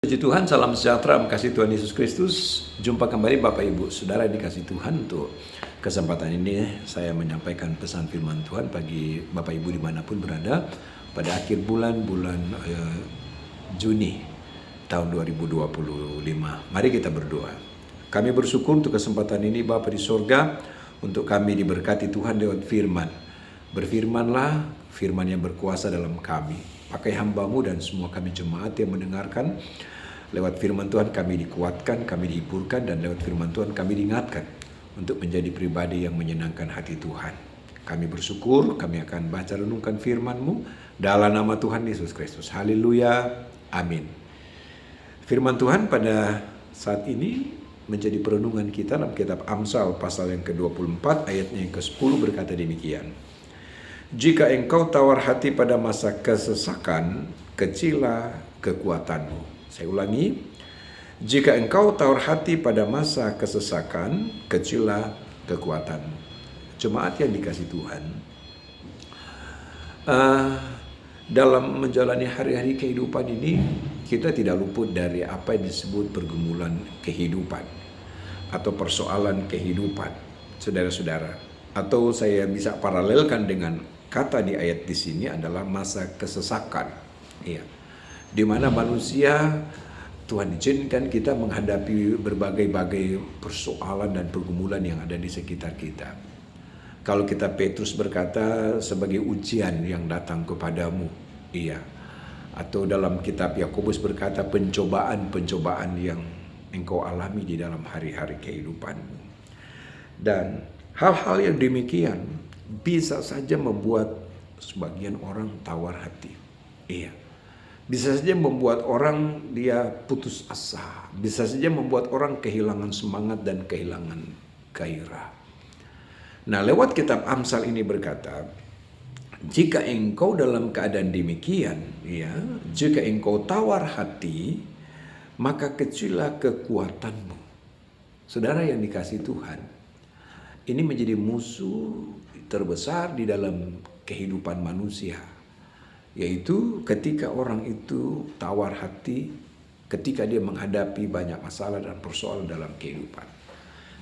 Puji Tuhan, salam sejahtera, kasih Tuhan Yesus Kristus. Jumpa kembali Bapak Ibu Saudara dikasih Tuhan. Untuk kesempatan ini saya menyampaikan pesan firman Tuhan bagi Bapak Ibu dimanapun berada pada akhir bulan Juni tahun 2025. Mari kita berdoa. Kami bersyukur untuk kesempatan ini Bapa di sorga, untuk kami diberkati Tuhan lewat firman. Berfirmanlah, firman yang berkuasa dalam kami. Pakai hamba-Mu dan semua kami jemaat yang mendengarkan. Lewat firman Tuhan kami dikuatkan, kami dihiburkan, dan lewat firman Tuhan kami diingatkan untuk menjadi pribadi yang menyenangkan hati Tuhan. Kami bersyukur, kami akan baca renungkan firman-Mu dalam nama Tuhan Yesus Kristus. Haleluya, amin. Firman Tuhan pada saat ini menjadi perenungan kita dalam kitab Amsal pasal yang ke-24 ayatnya yang ke-10 berkata demikian. Jika engkau tawar hati pada masa kesesakan, kecilah kekuatanmu. Saya ulangi, jika engkau tawar hati pada masa kesesakan, kecilah kekuatanmu. Jemaat yang dikasih Tuhan, dalam menjalani hari-hari kehidupan ini, kita tidak luput dari apa yang disebut pergumulan kehidupan atau persoalan kehidupan, saudara-saudara. Atau saya bisa paralelkan dengan kata di ayat di sini adalah masa kesesakan. Iya. Di mana manusia, Tuhan izinkan kita menghadapi berbagai-bagai persoalan dan pergumulan yang ada di sekitar kita. Kalau kita Petrus berkata sebagai ujian yang datang kepadamu, iya. Atau dalam kitab Yakobus berkata pencobaan-pencobaan yang engkau alami di dalam hari-hari kehidupanmu. Dan hal-hal yang demikian bisa saja membuat sebagian orang tawar hati. Iya. Bisa saja membuat orang dia putus asa. Bisa saja membuat orang kehilangan semangat dan kehilangan gairah. Nah, lewat kitab Amsal ini berkata, jika engkau dalam keadaan demikian, ya, jika engkau tawar hati, maka kecilah kekuatanmu. Saudara yang dikasih Tuhan, ini menjadi musuh terbesar di dalam kehidupan manusia. Yaitu ketika orang itu tawar hati, ketika dia menghadapi banyak masalah dan persoalan dalam kehidupan.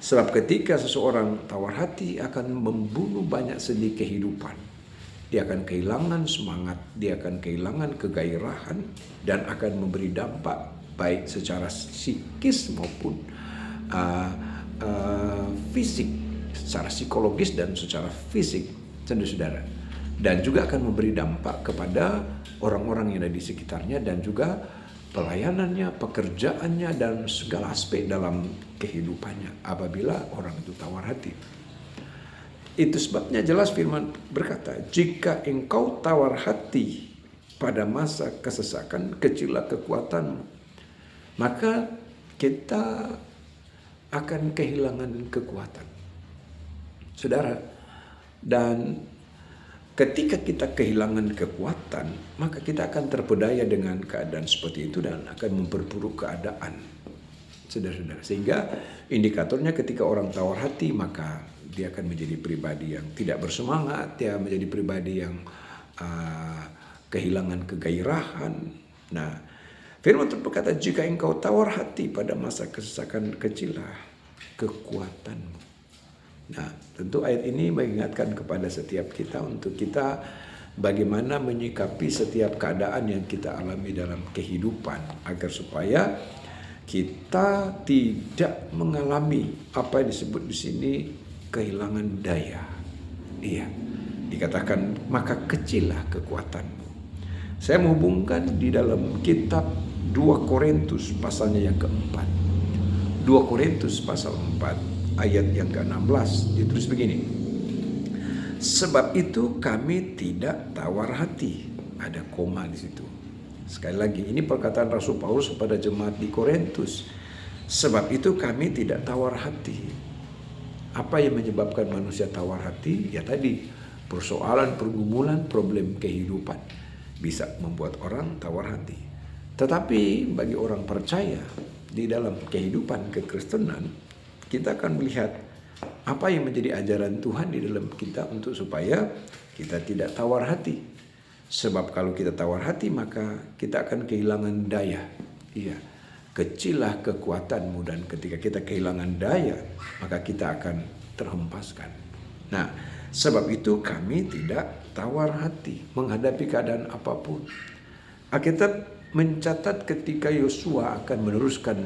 Sebab ketika seseorang tawar hati akan membunuh banyak sendi kehidupan. Dia akan kehilangan semangat, dia akan kehilangan kegairahan, dan akan memberi dampak baik secara psikis maupun fisik, secara psikologis dan secara fisik, saudara-saudara. Dan juga akan memberi dampak kepada orang-orang yang ada di sekitarnya dan juga pelayanannya, pekerjaannya, dan segala aspek dalam kehidupannya apabila orang itu tawar hati. Itu sebabnya jelas firman berkata, jika engkau tawar hati pada masa kesesakan, kecilah kekuatanmu. Maka kita akan kehilangan kekuatan. Saudara, dan ketika kita kehilangan kekuatan, maka kita akan terpedaya dengan keadaan seperti itu dan akan memperburuk keadaan, saudara-saudara. Sehingga indikatornya ketika orang tawar hati, maka dia akan menjadi pribadi yang tidak bersemangat, dia menjadi pribadi yang kehilangan kegairahan. Nah, firman Tuhan berkata, jika engkau tawar hati pada masa kesesakan, kecilah kekuatanmu. Nah, tentu ayat ini mengingatkan kepada setiap kita untuk kita bagaimana menyikapi setiap keadaan yang kita alami dalam kehidupan agar supaya kita tidak mengalami apa yang disebut di sini kehilangan daya. Iya, dikatakan maka kecilah kekuatanmu. Saya menghubungkan di dalam kitab 2 Korintus pasalnya yang keempat. 2 Korintus pasal 4. Ayat yang ke-16 ditulis begini. Sebab itu kami tidak tawar hati. Ada koma di situ. Sekali lagi, ini perkataan Rasul Paulus kepada jemaat di Korintus. Sebab itu kami tidak tawar hati. Apa yang menyebabkan manusia tawar hati? Ya tadi, persoalan, pergumulan, problem kehidupan bisa membuat orang tawar hati. Tetapi bagi orang percaya di dalam kehidupan kekristenan, kita akan melihat apa yang menjadi ajaran Tuhan di dalam kita untuk supaya kita tidak tawar hati. Sebab kalau kita tawar hati maka kita akan kehilangan daya. Iya, kecillah kekuatanmu, dan ketika kita kehilangan daya, maka kita akan terhempaskan. Nah, sebab itu kami tidak tawar hati menghadapi keadaan apapun. Alkitab mencatat ketika Yosua akan meneruskan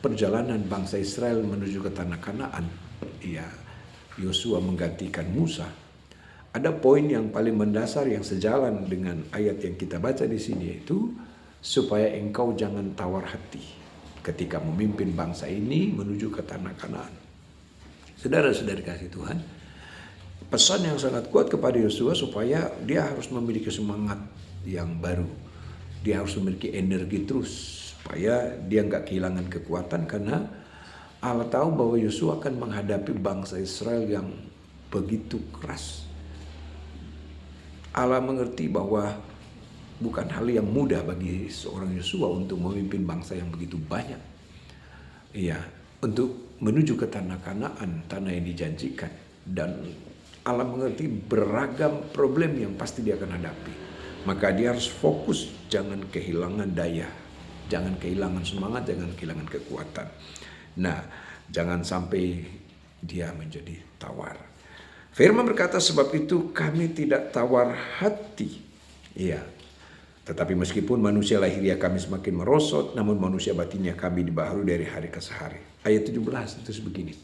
perjalanan bangsa Israel menuju ke tanah Kanaan. Iya, Yosua menggantikan Musa. Ada poin yang paling mendasar yang sejalan dengan ayat yang kita baca di sini, yaitu supaya engkau jangan tawar hati ketika memimpin bangsa ini menuju ke tanah Kanaan. Saudara-saudari kasih Tuhan, pesan yang sangat kuat kepada Yosua supaya dia harus memiliki semangat yang baru. Dia harus memiliki energi terus supaya dia nggak kehilangan kekuatan, karena Allah tahu bahwa Yosua akan menghadapi bangsa Israel yang begitu keras. Allah mengerti bahwa bukan hal yang mudah bagi seorang Yosua untuk memimpin bangsa yang begitu banyak. Iya, untuk menuju ke tanah Kanaan, tanah yang dijanjikan. Dan Allah mengerti beragam problem yang pasti dia akan hadapi. Maka dia harus fokus, jangan kehilangan daya, jangan kehilangan semangat, jangan kehilangan kekuatan. Nah, jangan sampai dia menjadi tawar. Firman berkata, sebab itu kami tidak tawar hati. Iya. Tetapi meskipun manusia lahiriah kami semakin merosot, namun manusia batinnya kami dibaharui dari hari ke hari. Ayat 17 itu sebegini.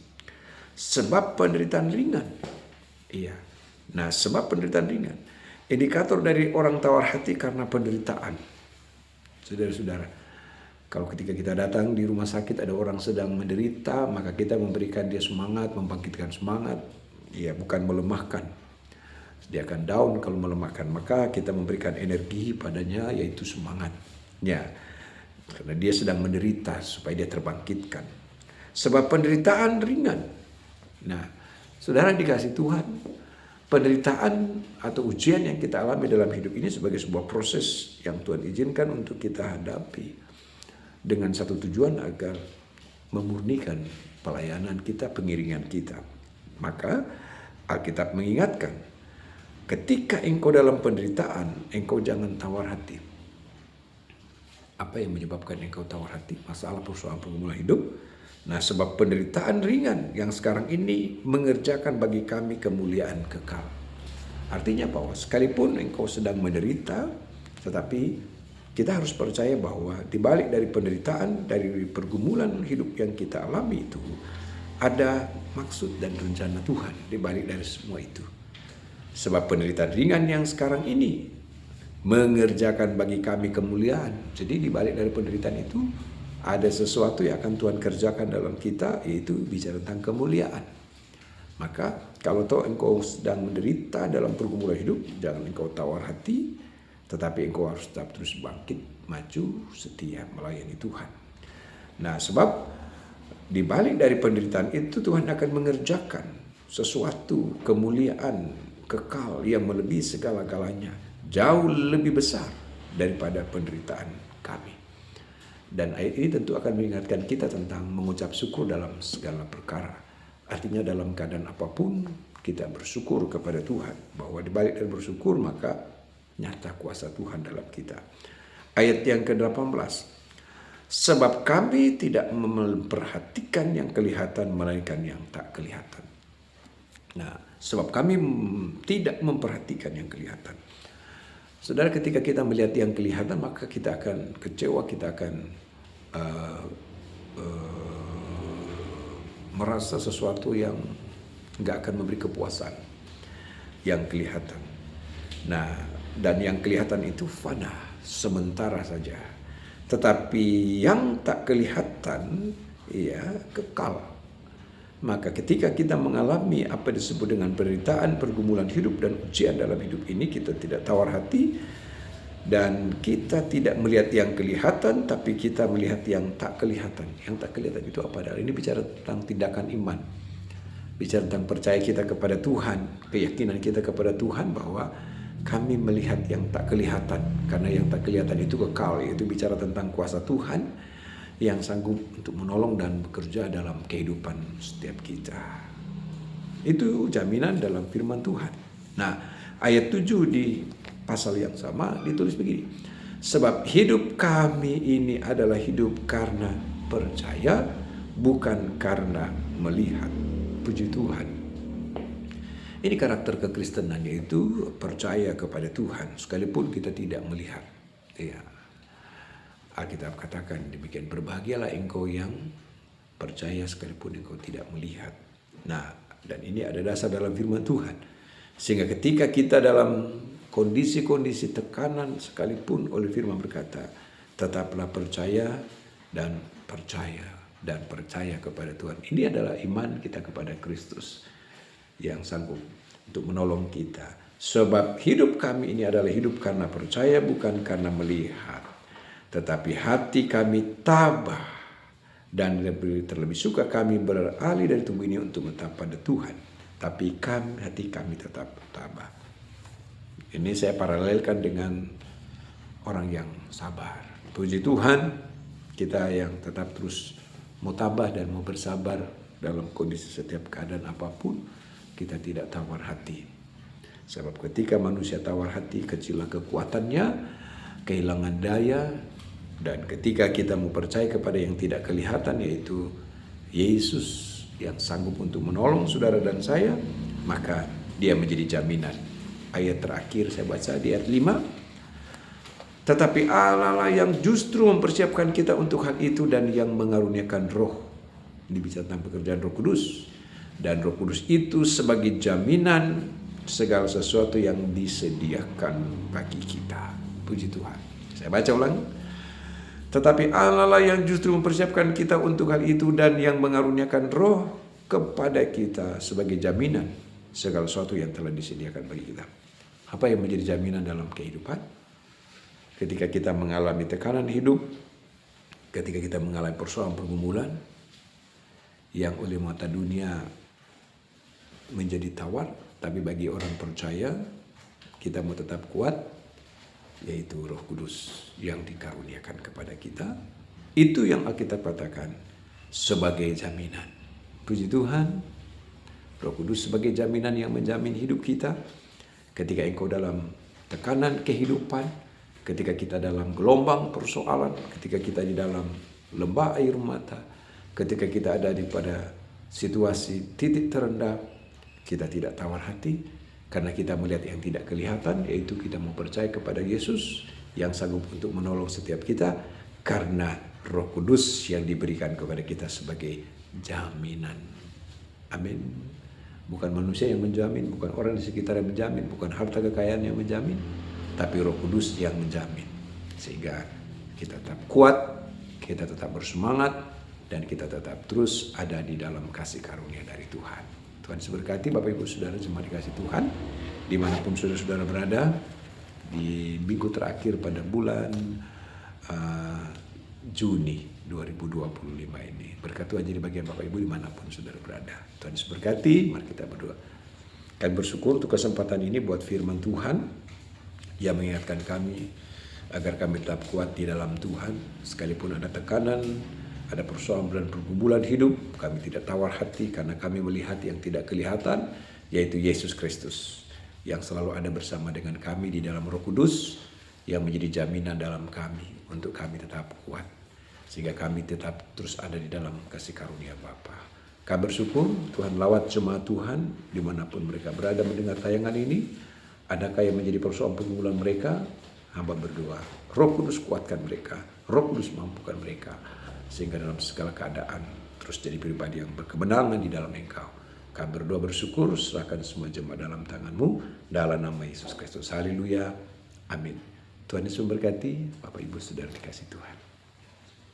Sebab penderitaan ringan. Iya. Nah, sebab penderitaan ringan. Indikator dari orang tawar hati karena penderitaan. Saudara-saudara, kalau ketika kita datang di rumah sakit ada orang sedang menderita, maka kita memberikan dia semangat, membangkitkan semangat. Ya, bukan melemahkan. Dia akan down kalau melemahkan, maka kita memberikan energi padanya, yaitu semangat. Ya, karena dia sedang menderita supaya dia terbangkitkan. Sebab penderitaan ringan. Nah, saudara dikasih Tuhan, penderitaan atau ujian yang kita alami dalam hidup ini sebagai sebuah proses yang Tuhan izinkan untuk kita hadapi dengan satu tujuan, agar memurnikan pelayanan kita, pengiringan kita. Maka Alkitab mengingatkan, ketika engkau dalam penderitaan, engkau jangan tawar hati. Apa yang menyebabkan engkau tawar hati? Masalah persoalan pergumulan hidup. Nah, sebab penderitaan ringan yang sekarang ini mengerjakan bagi kami kemuliaan kekal. Artinya bahwa sekalipun engkau sedang menderita, tetapi kita harus percaya bahwa di balik dari penderitaan, dari pergumulan hidup yang kita alami itu, ada maksud dan rencana Tuhan di balik dari semua itu. Sebab penderitaan ringan yang sekarang ini mengerjakan bagi kami kemuliaan. Jadi di balik dari penderitaan itu ada sesuatu yang akan Tuhan kerjakan dalam kita, yaitu bicara tentang kemuliaan. Maka kalau engkau sedang menderita dalam pergumulan hidup, jangan engkau tawar hati, tetapi engkau harus tetap terus bangkit, maju, setia melayani Tuhan. Nah, sebab di balik dari penderitaan itu Tuhan akan mengerjakan sesuatu kemuliaan kekal yang melebihi segala-galanya, jauh lebih besar daripada penderitaan kami. Dan ayat ini tentu akan mengingatkan kita tentang mengucap syukur dalam segala perkara. Artinya dalam keadaan apapun kita bersyukur kepada Tuhan, bahwa di balik dari bersyukur maka nyata kuasa Tuhan dalam kita. Ayat yang ke-18. Sebab kami tidak memperhatikan yang kelihatan, melainkan yang tak kelihatan. Nah, sebab kami tidak memperhatikan yang kelihatan. Saudara, ketika kita melihat yang kelihatan, maka kita akan kecewa, kita akan merasa sesuatu yang nggak akan memberi kepuasan yang kelihatan. Nah, dan yang kelihatan itu fana, sementara saja. Tetapi yang tak kelihatan, ya, kekal. Maka ketika kita mengalami apa disebut dengan penderitaan, pergumulan hidup dan ujian dalam hidup ini, kita tidak tawar hati dan kita tidak melihat yang kelihatan, tapi kita melihat yang tak kelihatan. Yang tak kelihatan itu apa? Ini bicara tentang tindakan iman, bicara tentang percaya kita kepada Tuhan, keyakinan kita kepada Tuhan bahwa kami melihat yang tak kelihatan, karena yang tak kelihatan itu kekal. Itu bicara tentang kuasa Tuhan yang sanggup untuk menolong dan bekerja dalam kehidupan setiap kita. Itu jaminan dalam firman Tuhan. Nah, ayat 7 di pasal yang sama ditulis begini. Sebab hidup kami ini adalah hidup karena percaya, bukan karena melihat. Puji Tuhan. Ini karakter kekristenan, yaitu percaya kepada Tuhan sekalipun kita tidak melihat. Ya. Alkitab katakan demikian, berbahagialah engkau yang percaya sekalipun engkau tidak melihat. Nah, dan ini ada dasar dalam firman Tuhan. Sehingga ketika kita dalam kondisi-kondisi tekanan sekalipun, oleh firman berkata, tetaplah percaya dan percaya kepada Tuhan. Ini adalah iman kita kepada Kristus yang sanggup untuk menolong kita. Sebab hidup kami ini adalah hidup karena percaya, bukan karena melihat. Tetapi hati kami tabah, dan terlebih suka kami beralih dari tubuh ini untuk menetap pada Tuhan. Tapi hati kami tetap tabah. Ini saya paralelkan dengan orang yang sabar. Puji Tuhan, kita yang tetap terus mau tabah dan mau bersabar dalam kondisi setiap keadaan apapun, kita tidak tawar hati. Sebab ketika manusia tawar hati, kecillah kekuatannya, kehilangan daya. Dan ketika kita mau percaya kepada yang tidak kelihatan, yaitu Yesus yang sanggup untuk menolong saudara dan saya, maka dia menjadi jaminan. Ayat terakhir saya baca di ayat 5. Tetapi Allah lah yang justru mempersiapkan kita untuk hal itu dan yang mengaruniakan roh. Ini bisa tentang pekerjaan Roh Kudus. Dan Roh Kudus itu sebagai jaminan segala sesuatu yang disediakan bagi kita. Puji Tuhan. Saya baca ulang. Tetapi Allah lah yang justru mempersiapkan kita untuk hal itu dan yang mengaruniakan roh kepada kita sebagai jaminan segala sesuatu yang telah disediakan bagi kita. Apa yang menjadi jaminan dalam kehidupan? Ketika kita mengalami tekanan hidup, ketika kita mengalami persoalan pergumulan yang oleh mata dunia menjadi tawar, tapi bagi orang percaya kita mau tetap kuat, yaitu Roh Kudus yang dikaruniakan kepada kita. Itu yang Alkitab katakan sebagai jaminan. Puji Tuhan, Roh Kudus sebagai jaminan yang menjamin hidup kita. Ketika engkau dalam tekanan kehidupan, ketika kita dalam gelombang persoalan, ketika kita di dalam lembah air mata, ketika kita ada pada situasi titik terendah, kita tidak tawar hati. Karena kita melihat yang tidak kelihatan, yaitu kita mau percaya kepada Yesus yang sanggup untuk menolong setiap kita. Karena Roh Kudus yang diberikan kepada kita sebagai jaminan. Amin. Bukan manusia yang menjamin, bukan orang di sekitar yang menjamin, bukan harta kekayaan yang menjamin, tapi Roh Kudus yang menjamin. Sehingga kita tetap kuat, kita tetap bersemangat, dan kita tetap terus ada di dalam kasih karunia dari Tuhan. Tuhan memberkati Bapak Ibu Saudara jemaat dikasih Tuhan, dimanapun saudara-saudara berada, di minggu terakhir pada bulan Juni 2025 ini. Berkat Tuhan jadi bagian Bapak Ibu dimanapun saudara berada. Tuhan memberkati, mari kita berdoa. Kami bersyukur untuk kesempatan ini buat firman Tuhan yang mengingatkan kami agar kami tetap kuat di dalam Tuhan. Sekalipun ada tekanan, ada persoalan dan pergumulan hidup, kami tidak tawar hati karena kami melihat yang tidak kelihatan, yaitu Yesus Kristus yang selalu ada bersama dengan kami di dalam Roh Kudus yang menjadi jaminan dalam kami untuk kami tetap kuat, sehingga kami tetap terus ada di dalam kasih karunia Bapa. Kami bersyukur Tuhan lawat jemaat Tuhan dimanapun mereka berada mendengar tayangan ini. Adakah yang menjadi persoalan pergumulan mereka? Hamba berdoa, Roh Kudus kuatkan mereka, Roh Kudus mampukan mereka, sehingga dalam segala keadaan terus jadi pribadi yang berkemenangan di dalam Engkau. Kami berdoa bersyukur, serahkan semua jemaat dalam tangan-Mu, dalam nama Yesus Kristus. Haleluya. Amin. Tuhan Yesus memberkati, Bapak Ibu Saudara dikasih Tuhan.